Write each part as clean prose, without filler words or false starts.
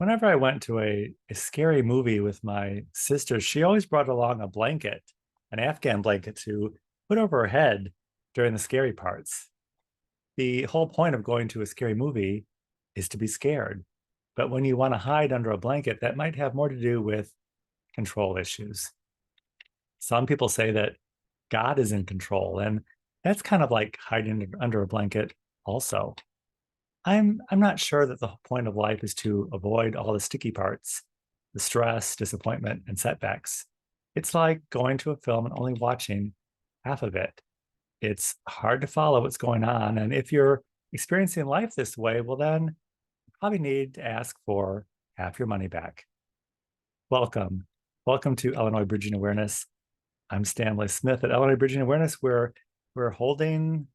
Whenever I went to a scary movie with my sister, she always brought along a blanket, an Afghan blanket to put over her head during the scary parts. The whole point of going to a scary movie is to be scared. But when you want to hide under a blanket, that might have more to do with control issues. Some people say that God is in control, and that's kind of like hiding under a blanket also. I'm not sure that the point of life is to avoid all the sticky parts, the stress, disappointment, and setbacks. It's like going to a film and only watching half of it. It's hard to follow what's going on. And if you're experiencing life this way, well, then you probably need to ask for half your money back. Welcome. Welcome to Illinois Bridging Awareness. I'm Stanley Smith at Illinois Bridging Awareness, where we're holding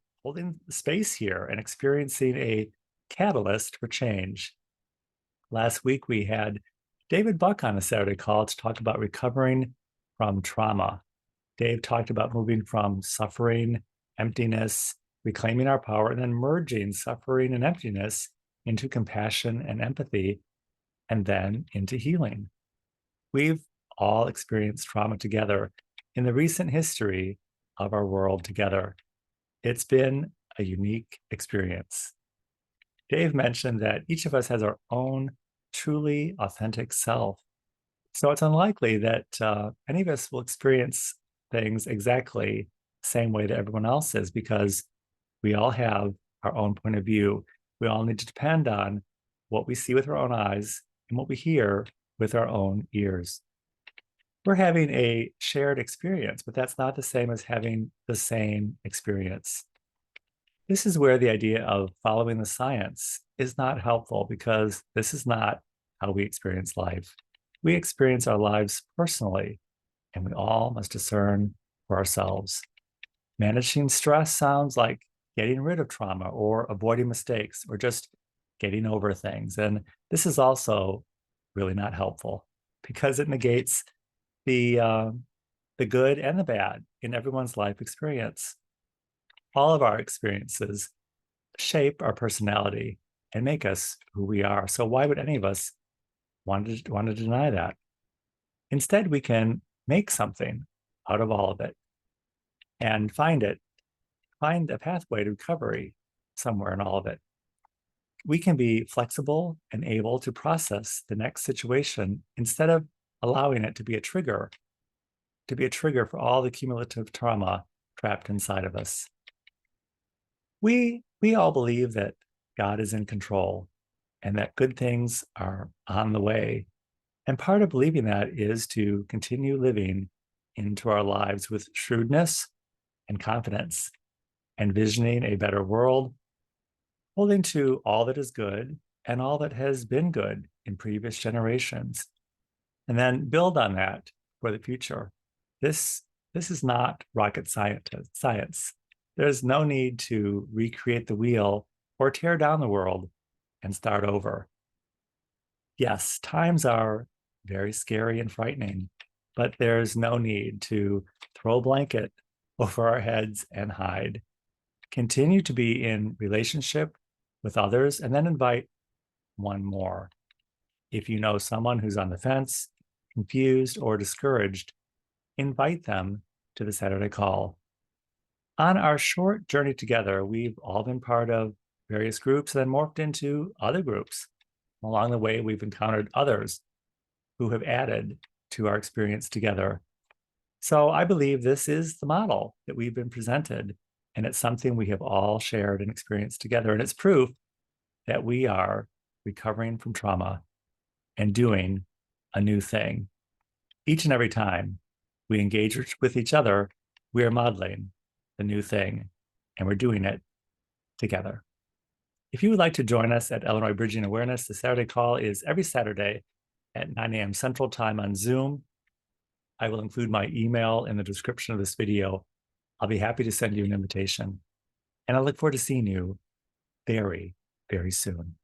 space here and experiencing a catalyst for change. Last week we had David Buck on a Saturday call to talk about recovering from trauma. Dave talked about moving from suffering, emptiness, reclaiming our power, and then merging suffering and emptiness into compassion and empathy, and then into healing. We've all experienced trauma together in the recent history of our world together. It's been a unique experience. Dave mentioned that each of us has our own truly authentic self. So it's unlikely that any of us will experience things exactly the same way that everyone else is, because we all have our own point of view. We all need to depend on what we see with our own eyes and what we hear with our own ears. We're having a shared experience, but that's not the same as having the same experience. This is where the idea of following the science is not helpful, because this is not how we experience life. We experience our lives personally, and we all must discern for ourselves. Managing stress sounds like getting rid of trauma or avoiding mistakes or just getting over things. And this is also really not helpful, because it negates the good and the bad in everyone's life experience. All of our experiences shape our personality and make us who we are. So why would any of us want to deny that? Instead, we can make something out of all of it and find a pathway to recovery somewhere in all of it. We can be flexible and able to process the next situation instead of allowing it to be a trigger for all the cumulative trauma trapped inside of us. We all believe that God is in control and that good things are on the way. And part of believing that is to continue living into our lives with shrewdness and confidence, envisioning a better world, holding to all that is good and all that has been good in previous generations, and then build on that for the future. This is not rocket science. There's no need to recreate the wheel or tear down the world and start over. Yes, times are very scary and frightening, but there's no need to throw a blanket over our heads and hide. Continue to be in relationship with others, and then invite one more. If you know someone who's on the fence, confused, or discouraged, invite them to the Saturday call. On our short journey together, we've all been part of various groups, then morphed into other groups. Along the way, we've encountered others who have added to our experience together. So I believe this is the model that we've been presented, and it's something we have all shared and experienced together. And it's proof that we are recovering from trauma and doing a new thing. Each and every time we engage with each other, we are modeling the new thing, and we're doing it together. If you would like to join us at Illinois Bridging Awareness, the Saturday call is every Saturday at 9 a.m. Central Time on Zoom. I will include my email in the description of this video. I'll be happy to send you an invitation. And I look forward to seeing you very, very soon.